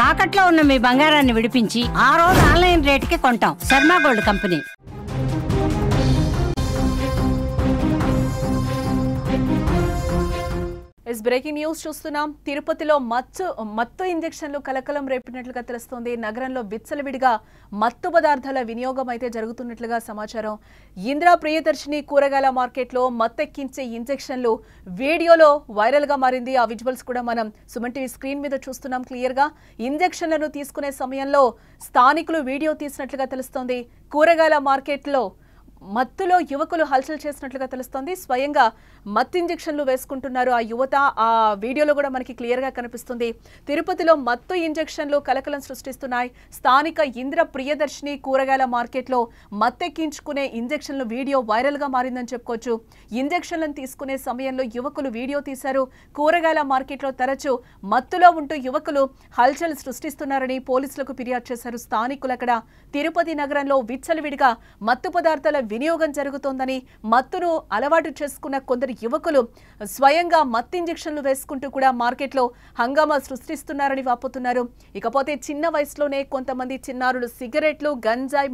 తాకట్లో ఉన్న మీ బంగారాన్ని విడిపించి ఆ రోజు ఆన్లైన్ రేటుకి కొంటాం. Sharma gold company. Breaking news చూస్తున్నాం. తిరుపతిలో మత్తు ఇంజెక్షన్లు కలకలం రేపినట్లుగా తెలుస్తోంది. నగరంలో విచ్చలవిడిగా మత్తు పదార్థాల వినియోగం అయితే జరుగుతున్నట్లుగా సమాచారం. ఇందిరా ప్రియదర్శిని కూరగాయల మార్కెట్లో మత్తెక్కించే ఇంజెక్షన్లు వీడియోలో వైరల్ గా మారింది. ఆ విజువల్స్ కూడా మనం సుమన్ టీవీ స్క్రీన్ మీద చూస్తున్నాం క్లియర్ గా. ఇంజెక్షన్లను తీసుకునే సమయంలో స్థానికులు వీడియో తీసినట్లుగా తెలుస్తోంది. కూరగాయల మార్కెట్లో మత్తులో యువకులు హల్చల్ చేసినట్లుగా తెలుస్తోంది. స్వయంగా మత్తు ఇంజెక్షన్లు వేసుకుంటున్నారు ఆ యువత. ఆ వీడియోలో కూడా మనకి క్లియర్ గా కనిపిస్తుంది. తిరుపతిలో మత్తు ఇంజెక్షన్లు కలకలం సృష్టిస్తున్నాయి. స్థానిక ఇందిర ప్రియదర్శిని కూరగాయల మార్కెట్లో మత్తెక్కించుకునే ఇంజెక్షన్లు వీడియో వైరల్ గా మారిందని చెప్పుకోవచ్చు. ఇంజెక్షన్లను తీసుకునే సమయంలో యువకులు వీడియో తీశారు. కూరగాయల మార్కెట్లో తరచూ మత్తులో ఉంటూ యువకులు హల్చల్ సృష్టిస్తున్నారని పోలీసులకు ఫిర్యాదు చేశారు స్థానికులు. అక్కడ తిరుపతి నగరంలో విచ్చలవిడిగా మత్తు పదార్థాల వినియోగం జరుగుతోందని, మత్తును అలవాటు చేసుకున్న కొందరు యువకులు స్వయంగా మత్తు ఇంజెక్షన్లు వేసుకుంటూ కూడా మార్కెట్లో హంగామా సృష్టిస్తున్నారని వాపోతున్నారు. ఇకపోతే చిన్న వయసులోనే కొంతమంది చిన్నారులు సిగరెట్లు, గంజాయి,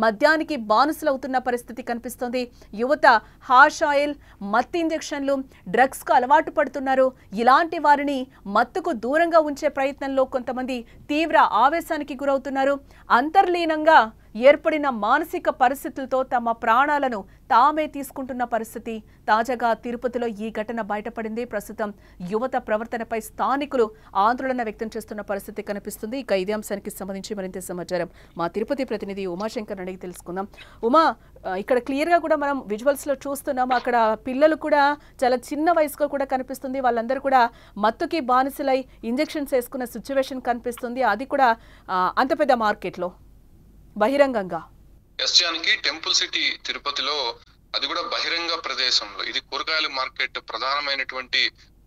మద్యానికి బానిసలవుతున్న పరిస్థితి కనిపిస్తోంది. యువత హాష్ ఆయిల్, మత్తు ఇంజెక్షన్లు, డ్రగ్స్ కు అలవాటు పడుతున్నారు. ఇలాంటి వారిని మత్తుకు దూరంగా ఉంచే ప్రయత్నంలో కొంతమంది తీవ్ర ఆవేశానికి గురవుతున్నారు. అంతర్లీనంగా ఏర్పడిన మానసిక పరిస్థితులతో తమ ప్రాణాలను తామే తీసుకుంటున్న పరిస్థితి. తాజాగా తిరుపతిలో ఈ ఘటన బయటపడింది. ప్రస్తుతం యువత ప్రవర్తనపై స్థానికులు ఆందోళన వ్యక్తం చేస్తున్న పరిస్థితి కనిపిస్తుంది. ఇక ఇదే అంశానికి సంబంధించి మరింత సమాచారం మా తిరుపతి ప్రతినిధి ఉమాశంకర్ అడిగి తెలుసుకుందాం. ఉమా, ఇక్కడ క్లియర్ గా కూడా మనం విజువల్స్ లో చూస్తున్నాం. అక్కడ పిల్లలు కూడా చాలా చిన్న వయసులో కూడా కనిపిస్తుంది. వాళ్ళందరూ కూడా మత్తుకి బానిసలై ఇంజెక్షన్స్ వేసుకున్న సిచ్యువేషన్ కనిపిస్తుంది. అది కూడా అంత పెద్ద మార్కెట్లో బహిరంగంగా. టెంపుల్ సిటీ తిరుపతిలో, అది కూడా బహిరంగ ప్రదేశంలో. ఇది కూరగాయల మార్కెట్ ప్రధానమైనటువంటి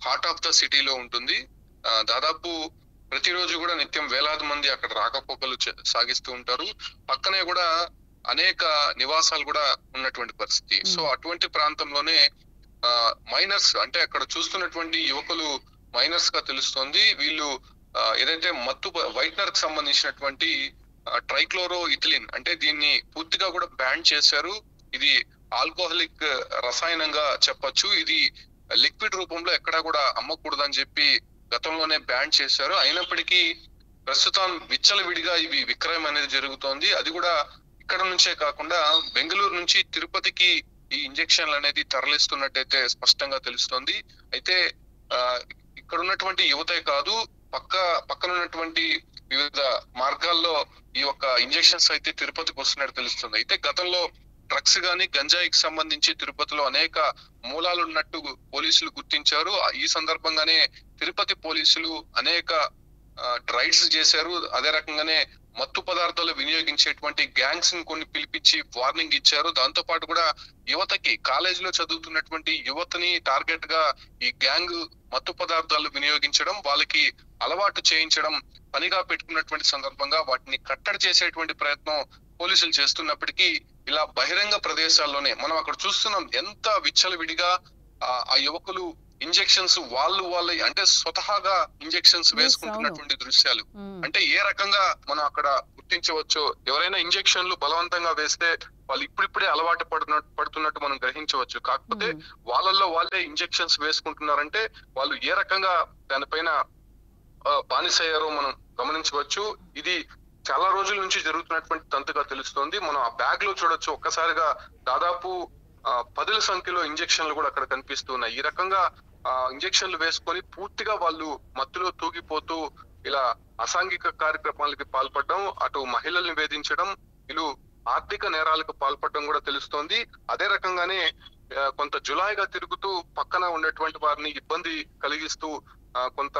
హార్ట్ ఆఫ్ ద సిటీలో ఉంటుంది. దాదాపు ప్రతిరోజు కూడా నిత్యం వేలాది మంది అక్కడ రాకపోకలు సాగిస్తూ ఉంటారు. పక్కనే కూడా అనేక నివాసాలు కూడా ఉన్నటువంటి పరిస్థితి. సో అటువంటి ప్రాంతంలోనే మైనర్స్, అంటే అక్కడ చూస్తున్నటువంటి యువకులు మైనర్స్ గా తెలుస్తోంది. వీళ్ళు ఏదైతే మత్తు వైట్నర్ కి సంబంధించినటువంటి ట్రైక్లోరో ఇథిలిన్, అంటే దీన్ని పూర్తిగా కూడా బ్యాన్ చేశారు. ఇది ఆల్కహాలిక్ రసాయనంగా చెప్పొచ్చు. ఇది లిక్విడ్ రూపంలో ఎక్కడా కూడా అమ్మకూడదని చెప్పి గతంలోనే బ్యాన్ చేశారు. అయినప్పటికీ ప్రస్తుతం విచ్చలవిడిగా ఇవి విక్రయం అనేది జరుగుతోంది. అది కూడా ఇక్కడ నుంచే కాకుండా బెంగళూరు నుంచి తిరుపతికి ఈ ఇంజెక్షన్లు అనేది తరలిస్తున్నట్టయితే స్పష్టంగా తెలుస్తోంది. అయితే ఇక్కడ ఉన్నటువంటి యువతే కాదు, పక్కన ఉన్నటువంటి వివిధ మార్గాల్లో ఈ యొక్క ఇంజెక్షన్స్ అయితే తిరుపతికి వస్తున్నట్టు తెలుస్తుంది. అయితే గతంలో డ్రగ్స్ గాని గంజాయికి సంబంధించి తిరుపతిలో అనేక మూలాలు ఉన్నట్టు పోలీసులు గుర్తించారు. ఈ సందర్భంగానే తిరుపతి పోలీసులు అనేక రైడ్స్ చేశారు. అదే రకంగానే మత్తు పదార్థాలు వినియోగించేటువంటి గ్యాంగ్స్ ని కొన్ని పిలిపించి వార్నింగ్ ఇచ్చారు. దాంతో పాటు కూడా యువతకి, కాలేజీలో చదువుతున్నటువంటి యువతని టార్గెట్ గా ఈ గ్యాంగ్ మత్తు పదార్థాలు వినియోగించడం, వాళ్ళకి అలవాటు చేయించడం పనిగా పెట్టుకున్నటువంటి సందర్భంగా వాటిని కట్టడి చేసేటువంటి ప్రయత్నం పోలీసులు చేస్తున్నప్పటికీ ఇలా బహిరంగ ప్రదేశాల్లోనే మనం అక్కడ చూస్తున్నాం ఎంత విచ్చలవిడిగా ఆ యువకులు ఇంజెక్షన్స్ వాళ్ళ అంటే స్వతహాగా ఇంజెక్షన్స్ వేసుకుంటున్నటువంటి దృశ్యాలు. అంటే ఏ రకంగా మనం అక్కడ గుర్తించవచ్చు, ఎవరైనా ఇంజెక్షన్లు బలవంతంగా వేస్తే వాళ్ళు ఇప్పుడిప్పుడే అలవాటు పడుతున్నట్టు మనం గ్రహించవచ్చు. కాకపోతే వాళ్ళే ఇంజెక్షన్స్ వేసుకుంటున్నారంటే వాళ్ళు ఏ రకంగా దానిపైన బానిసయ్యారో మనం గమనించవచ్చు. ఇది చాలా రోజుల నుంచి జరుగుతున్నటువంటి తంతుగా తెలుస్తోంది. మనం ఆ బ్యాగ్ లో చూడొచ్చు, ఒక్కసారిగా దాదాపు 10ల సంఖ్యలో ఇంజెక్షన్లు కూడా అక్కడ కనిపిస్తున్నాయి. ఈ రకంగా ఇంజెక్షన్లు వేసుకొని పూర్తిగా వాళ్ళు మత్తులో తూగిపోతూ ఇలా అసాంఘిక కార్యక్రమాలకి పాల్పడడం, అటు మహిళల్ని వేధించడం, వీళ్ళు ఆర్థిక నేరాలకు పాల్పడడం కూడా తెలుస్తోంది. అదే రకంగానే కొంత జులాయిగా తిరుగుతూ పక్కన ఉన్నటువంటి వారిని ఇబ్బంది కలిగిస్తూ కొంత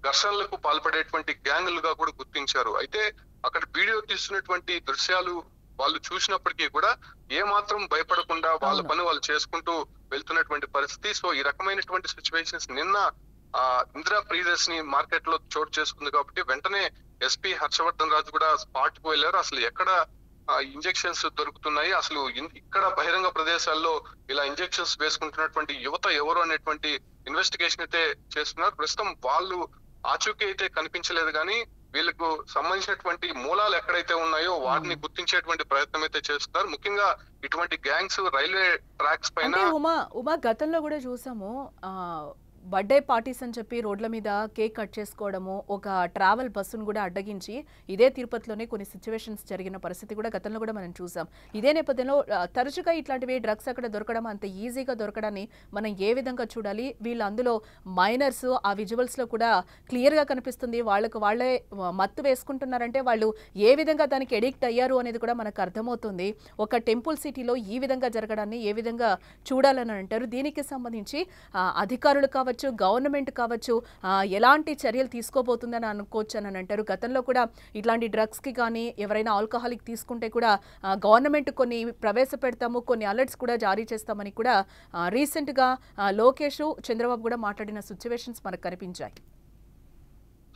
ఘర్షణలకు పాల్పడేటువంటి గ్యాంగులుగా కూడా గుర్తించారు. అయితే అక్కడ వీడియో తీస్తున్నటువంటి దృశ్యాలు వాళ్ళు చూసినప్పటికీ కూడా ఏ మాత్రం భయపడకుండా వాళ్ళ పని వాళ్ళు చేసుకుంటూ వెళ్తున్నటువంటి పరిస్థితి. సో ఈ రకమైనటువంటి సిచ్యువేషన్స్ నిన్న ఇందిరా ప్రియదర్శిని మార్కెట్ లో చోటు చేసుకుంది కాబట్టి వెంటనే ఎస్పీ హర్షవర్ధన్ రాజు కూడా స్పాట్ కు వెళ్ళారు. అసలు ఎక్కడ ఇంజెక్షన్స్ దొరుకుతున్నాయి, అసలు ఇక్కడ బహిరంగ ప్రదేశాల్లో ఇలా ఇంజెక్షన్స్ వేసుకుంటున్నటువంటి యువత ఎవరు అనేటువంటి ఇన్వెస్టిగేషన్ అయితే చేస్తున్నారు. ప్రస్తుతం వాళ్ళు ఆచూకీ అయితే కనిపించలేదు కానీ వీళ్ళకు సంబంధించినటువంటి మూలాలు ఎక్కడైతే ఉన్నాయో వాటిని గుర్తించేటువంటి ప్రయత్నం అయితే చేస్తున్నారు. ముఖ్యంగా ఇటువంటి గ్యాంగ్స్ రైల్వే ట్రాక్స్ పైన అంటే ఉమా గతంలో కూడా చూసాము. బర్త్డే పార్టీస్ అని చెప్పి రోడ్ల మీద కేక్ కట్ చేసుకోవడము, ఒక ట్రావెల్ బస్సును కూడా అడ్డగించి ఇదే తిరుపతిలోనే కొన్ని సిచ్యువేషన్స్ జరిగిన పరిస్థితి కూడా గతంలో కూడా మనం చూసాం. ఇదే నేపథ్యంలో తరచుగా ఇట్లాంటివి డ్రగ్స్ అక్కడ దొరకడం, అంత ఈజీగా దొరకడాన్ని మనం ఏ విధంగా చూడాలి? వీళ్ళు అందులో మైనర్స్, ఆ విజువల్స్లో కూడా క్లియర్గా కనిపిస్తుంది. వాళ్ళే మత్తు వేసుకుంటున్నారంటే వాళ్ళు ఏ విధంగా దానికి ఎడిక్ట్ అయ్యారు అనేది కూడా మనకు అర్థమవుతుంది. ఒక టెంపుల్ సిటీలో ఈ విధంగా జరగడాన్ని ఏ విధంగా చూడాలని అంటారు? దీనికి సంబంధించి అధికారులు కావచ్చు, గవర్నమెంట్ కావచ్చు, ఎలాంటి చర్యలు తీసుకోబోతుందని అనుకోవచ్చు అని అంటారు? గతంలో కూడా ఇట్లాంటి డ్రగ్స్కి కానీ ఎవరైనా ఆల్కహాలిక్ తీసుకుంటే కూడా గవర్నమెంట్ కొన్ని ప్రవేశపెడతాము, కొన్ని అలర్ట్స్ కూడా జారీ చేస్తామని కూడా రీసెంట్గా లోకేష్, చంద్రబాబు కూడా మాట్లాడిన సిచ్యువేషన్స్ మనకు కనిపించాయి.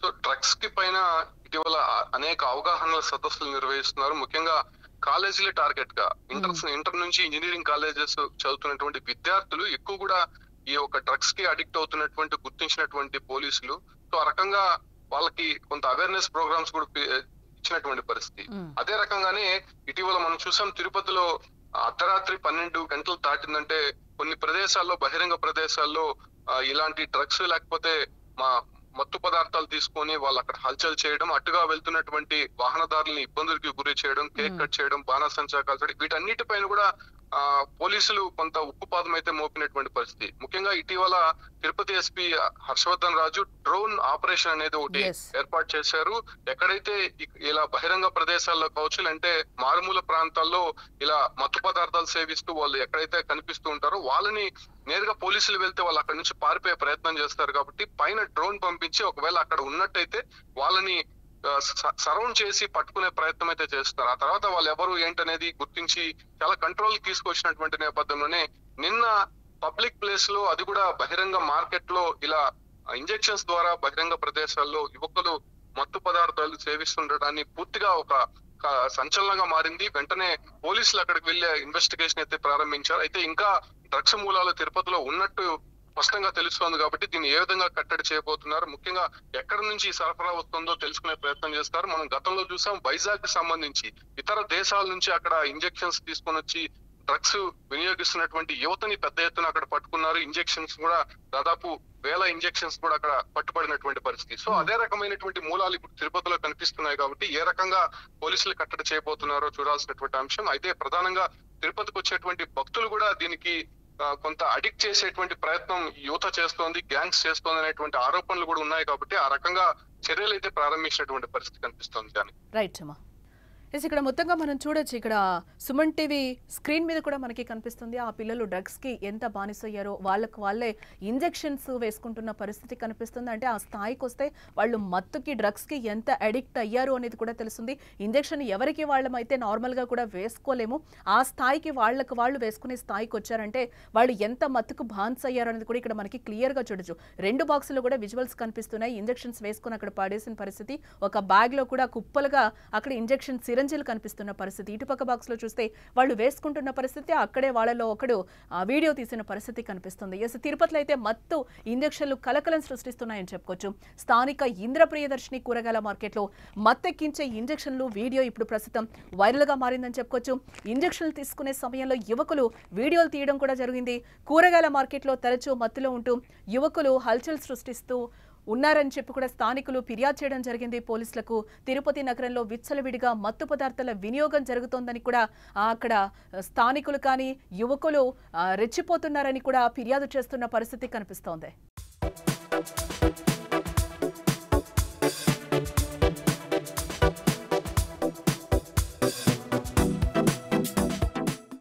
సో డ్రగ్స్ కి పైన ఇటీవల అనేక అవగాహన సదస్సులు నిర్వహిస్తున్నారు. ముఖ్యంగా కాలేజీల టార్గెట్ గా ఇంటర్ నుంచి ఇంజనీరింగ్ కాలేజెస్ చదువుతున్నటువంటి విద్యార్థులు ఎక్కువ కూడా ఈ ఒక డ్రగ్స్ కి అడిక్ట్ అవుతున్నటువంటి గుర్తించినటువంటి పోలీసులు సో ఆ రకంగా వాళ్ళకి కొంత అవేర్నెస్ ప్రోగ్రామ్స్ కూడా ఇచ్చినటువంటి పరిస్థితి. అదే రకంగానే ఇటీవల మనం చూసాం తిరుపతిలో అర్ధరాత్రి 12 గంటలు దాటిందంటే కొన్ని ప్రదేశాల్లో, బహిరంగ ప్రదేశాల్లో ఇలాంటి డ్రగ్స్ లేకపోతే మత్తు పదార్థాలు తీసుకొని వాళ్ళు అక్కడ హల్చల్ చేయడం, అటుగా వెళ్తున్నటువంటి వాహనదారులని ఇబ్బందులకి గురి చేయడం, కేక్ కట్ చేయడం, బాణాసంచా కాల్చడం, వీటన్నిటిపైన కూడా పోలీసులు కొంత ఉక్కుపాదం అయితే మోపినటువంటి పరిస్థితి. ముఖ్యంగా ఇటీవల తిరుపతి ఎస్పీ హర్షవర్ధన్ రాజు డ్రోన్ ఆపరేషన్ అనేది ఒకటి ఏర్పాటు చేశారు. ఎక్కడైతే ఇలా బహిరంగ ప్రదేశాల్లో కావచ్చు, అంటే మారుమూల ప్రాంతాల్లో ఇలా మత్తు పదార్థాలు సేవిస్తూ వాళ్ళు ఎక్కడైతే కనిపిస్తూ ఉంటారో వాళ్ళని నేరుగా పోలీసులు వెళ్తే వాళ్ళు అక్కడి నుంచి పారిపోయే ప్రయత్నం చేస్తారు. కాబట్టి పైన డ్రోన్ పంపించి ఒకవేళ అక్కడ ఉన్నట్టయితే వాళ్ళని సరౌండ్ చేసి పట్టుకునే ప్రయత్నం అయితే చేస్తారు. ఆ తర్వాత వాళ్ళు ఎవరు ఏంటనేది గుర్తించి చాలా కంట్రోల్ తీసుకొచ్చినటువంటి నేపథ్యంలోనే నిన్న పబ్లిక్ ప్లేస్ లో, అది కూడా బహిరంగ మార్కెట్ లో ఇలా ఇంజెక్షన్స్ ద్వారా బహిరంగ ప్రదేశాల్లో యువకులు మత్తు పదార్థాలు సేవిస్తుండటాన్ని పూర్తిగా ఒక సంచలనంగా మారింది. వెంటనే పోలీసులు అక్కడికి వెళ్లే ఇన్వెస్టిగేషన్ అయితే ప్రారంభించారు. అయితే ఇంకా డ్రగ్స్ మూలాలు తిరుపతిలో ఉన్నట్టు స్పష్టంగా తెలుస్తోంది. కాబట్టి దీన్ని ఏ విధంగా కట్టడి చేయబోతున్నారు, ముఖ్యంగా ఎక్కడి నుంచి సరఫరా వస్తుందో తెలుసుకునే ప్రయత్నం చేస్తారు. మనం గతంలో చూసాం వైజాగ్ కి సంబంధించి ఇతర దేశాల నుంచి అక్కడ ఇంజెక్షన్స్ తీసుకొని వచ్చి డ్రగ్స్ వినియోగిస్తున్నటువంటి యువతని పెద్ద ఎత్తున అక్కడ పట్టుకున్నారు. ఇంజెక్షన్స్ కూడా దాదాపు 1000 ఇంజెక్షన్స్ కూడా అక్కడ పట్టుబడినటువంటి పరిస్థితి. సో అదే రకమైనటువంటి మూలాలు ఇప్పుడు తిరుపతిలో కనిపిస్తున్నాయి. కాబట్టి ఏ రకంగా పోలీసులు కట్టడి చేయబోతున్నారో చూడాల్సినటువంటి అంశం. అయితే ప్రధానంగా తిరుపతికి వచ్చేటువంటి భక్తులు కూడా దీనికి కొంత అడిక్ట్ చేసేటువంటి ప్రయత్నం యువత చేస్తోంది, గ్యాంగ్స్ చేస్తోంది అనేటువంటి ఆరోపణలు కూడా ఉన్నాయి. కాబట్టి ఆ రకంగా చర్యలు అయితే ప్రారంభించినటువంటి పరిస్థితి కనిపిస్తోంది. దాని రైట్ అమ్మా. ఇక్కడ మొత్తంగా మనం చూడొచ్చు, ఇక్కడ సుమన్ టీవీ స్క్రీన్ మీద కూడా మనకి కనిపిస్తుంది ఆ పిల్లలు డ్రగ్స్కి ఎంత బానిసయ్యారో, వాళ్ళే ఇంజెక్షన్స్ వేసుకుంటున్న పరిస్థితి కనిపిస్తుంది. అంటే ఆ స్థాయికి వస్తే వాళ్ళు మత్తుకి, డ్రగ్స్కి ఎంత అడిక్ట్ అయ్యారు అనేది కూడా తెలుస్తుంది. ఇంజెక్షన్ ఎవరికి వాళ్ళమైతే నార్మల్గా కూడా వేసుకోలేము, ఆ స్థాయికి వాళ్ళు వేసుకునే స్థాయికి వచ్చారంటే వాళ్ళు ఎంత మత్తుకు బాన్స్ అయ్యారు అనేది కూడా ఇక్కడ మనకి క్లియర్గా చూడొచ్చు. 2 బాక్సులు కూడా విజువల్స్ కనిపిస్తున్నాయి. ఇంజెక్షన్స్ వేసుకుని అక్కడ పడేసిన పరిస్థితి, ఒక బ్యాగ్లో కూడా కుప్పలుగా అక్కడ ఇంజెక్షన్ సిరంజిలు కనిపిస్తున్న పరిస్థితి. ఇటుపక్క బాక్స్ లో చూస్తే వాళ్ళు వేసుకుంటున్న పరిస్థితి, అక్కడే వాళ్ళలో ఒకడు వీడియో తీసిన పరిస్థితి కనిపిస్తుంది. తిరుపతిలో అయితే మత్తు ఇంజెక్షన్లు కలకలం సృష్టిస్తున్నాయని చెప్పుకోవచ్చు. స్థానిక ఇంద్ర ప్రియదర్శిని కూరగాయల మార్కెట్ లో మత్తెక్కించే ఇంజెక్షన్లు వీడియో ఇప్పుడు ప్రస్తుతం వైరల్ గా మారిందని చెప్పుకోవచ్చు. ఇంజెక్షన్లు తీసుకునే సమయంలో యువకులు వీడియోలు తీయడం కూడా జరిగింది. కూరగాయల మార్కెట్ లో తరచూ మత్తులో ఉంటూ యువకులు హల్చల్ సృష్టిస్తూ ఉన్నారని చెప్పి కూడా స్థానికులు ఫిర్యాదు చేయడం జరిగింది పోలీసులకు. తిరుపతి నగరంలో విచ్చలవిడిగా మత్తు పదార్థాల వినియోగం జరుగుతోందని కూడా అక్కడ స్థానికులు కానీ యువకులు రెచ్చిపోతున్నారని కూడా ఫిర్యాదు చేస్తున్న పరిస్థితి కనిపిస్తోంది.